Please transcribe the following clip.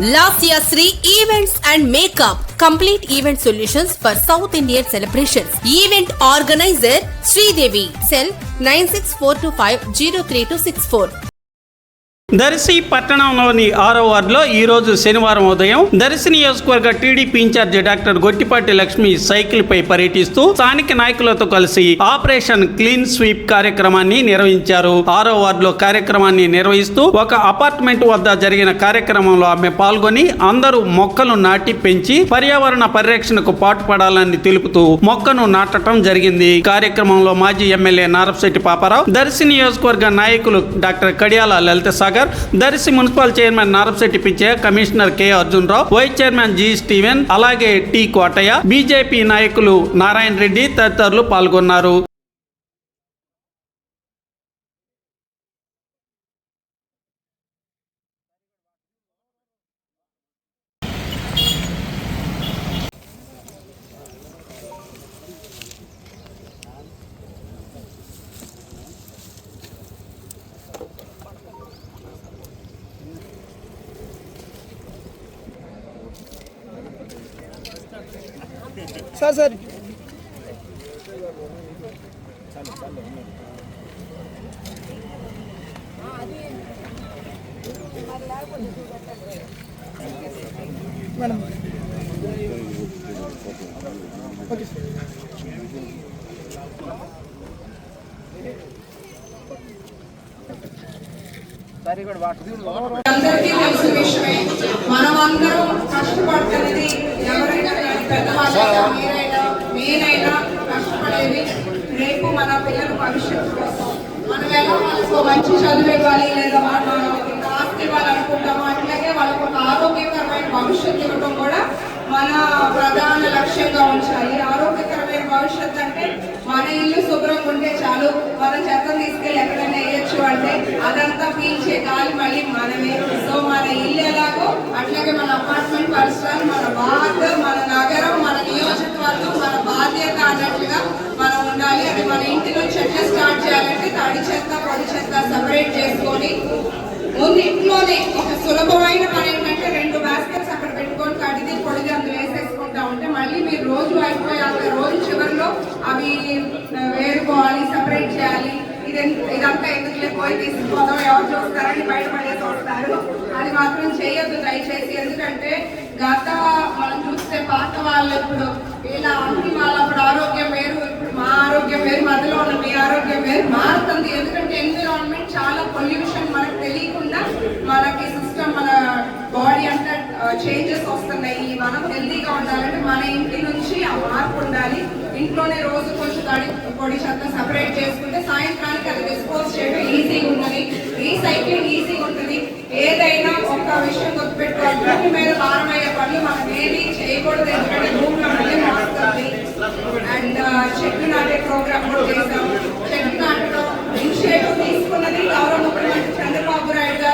Lasya Sri Events and Makeup. Complete event solutions for South Indian celebrations. Event organizer Sridevi. Cell 9642503264. Darsi పట్టణంలోని 6వ వార్డులో ఈరోజు శనివారం ఉదయం దర్శి నియోజకవర్గ TDP incharge doctor Gottipati Lakshmi cycle పై పర్యటిస్తూ స్థానిక నాయకులతో కలిసి ఆపరేషన్ క్లీన్ స్వీప్ కార్యక్రమాన్ని నిర్వహించారు. 6వ వార్డులో కార్యక్రమాన్ని నిర్వహిస్తూ ఒక అపార్ట్మెంట్ వద్ద జరిగిన కార్యక్రమంలో ఆమె పాల్గొని అందరూ మొక్కలు నాటి పెంచి పర్యావరణ పరిరక్షణకు పాటుపడాలని తెలుపుతూ మొక్కను నాటడం జరిగింది. కార్యక్రమంలో మాజీ ఎమ్మెల్యే నారపశెట్టి పాపారావు, దర్శి నియోజకవర్గ నాయకులు doctor Kadiyala Lalitha Sagar, Darsi municipal chairman Narapasetti Pichaiah, commissioner K Arjunarao, vice chairman G Steven, అలాగే టి కోటయ్య, బీజేపీ నాయకులు నారాయణ రెడ్డి తదితరులు పాల్గొన్నారు. సార్ మేడం ఓకే అందరికీ తెలిసిన విషయమే. మనమందరం కష్టపడుతున్నది ఎవరైనా పెద్దవాళ్ళైనా మీరైనా కష్టపడేది రేపు మన పిల్లల భవిష్యత్తు కోసం. మనం ఎలా వాళ్ళకు మంచి చదువు ఇవ్వాలి, లేదా మనం ఆస్తి ఇవ్వాలనుకుంటామో అట్లాగే వాళ్ళకు ఒక ఆరోగ్యకరమైన భవిష్యత్తు ఇవ్వడం కూడా మన ప్రధాన లక్ష్యంగా ఉంచాలి. ఆరోగ్యకరమైన భవిష్యత్తు అంటే మన ఇల్లు శుభ్రంగా ఉంటే చాలు. మన చెత్తను తీసుకెళ్ళి ఎక్కడైనా వేయచ్చు అంటే అదంతా పీల్చే గాలి మళ్ళీ మనమే. సో మన ఇల్లు ఎలాగో అట్లాగే మన అపార్ట్మెంట్ పరిసరాలు మన వార్డు, మన నగరం, మన నియోజకవర్గం మన బాధ్యత అన్నట్లుగా మనం ఉండాలి. అది మన ఇంటి నుంచి ఎట్లా స్టార్ట్ చేయాలంటే తడి చెత్త పొడి చెత్త సెపరేట్ చేసుకొని ముందు ఇంట్లోనే ఒక సులభమైన పని ఏంటంటే 2 బాస్కెట్స్ అక్కడ పెట్టుకొని తడిది పొడిది అందులో వేసేసుకుంటా ఉంటే మళ్ళీ మీరు రోజు అయిపోయాక రోజు చివరిలో అవి వేరుకోవాలి, సెపరేట్ చేయాలి. ఇదంతా ఎందుకులే పోయి తీసుకుపోదాం, ఎవరు చూస్తారని బయటపడేసి వస్తారు. అది మాత్రం చేయొద్దు దయచేసి. ఎందుకంటే మనం చూస్తే పాత వాళ్ళు ఇప్పుడు ఇలా అన్ని వాళ్ళప్పుడు ఆరోగ్యం వేరు, ఇప్పుడు మా ఆరోగ్యం వేరు, మధ్యలో ఉన్న మీ ఆరోగ్యం వేరు మారుతుంది. ఎందుకంటే ఎన్విరాన్మెంట్ చాలా పొల్యూషన్ మనకు తెలియకుండా మనకి సిస్టమ్ మన బాడీ అంతా చేంజెస్ వస్తున్నాయి. మనం హెల్తీగా ఉండాలంటే మన ఇంటి నుంచి ఆ మార్పు ఉండాలి. ఇంట్లోనే రోజు కొంచెం పొడి చెత్త సపరేట్ చేసుకుంటే సాయంత్రానికి అది డిస్పోజ్ చేయడం ఈజీగా ఉంటుంది, రీసైక్లింగ్ ఈజీగా ఉంటుంది. ఏదైనా ఒక విషయం గుర్తుపెట్టుకోవాలి, భూమి మీద భారమయ్యే పనులు మనం ఏది చేయకూడదు. ఎందుకంటే భూమిలో మళ్ళీ మారుతుంది. అండ్ చెట్లు నాటే ప్రోగ్రామ్ కూడా చేసాం. చెట్లు నాటడం ఇనిషియేటివ్ తీసుకున్నది గౌరవ ముఖ్యమంత్రి చంద్రబాబు నాయుడు గారు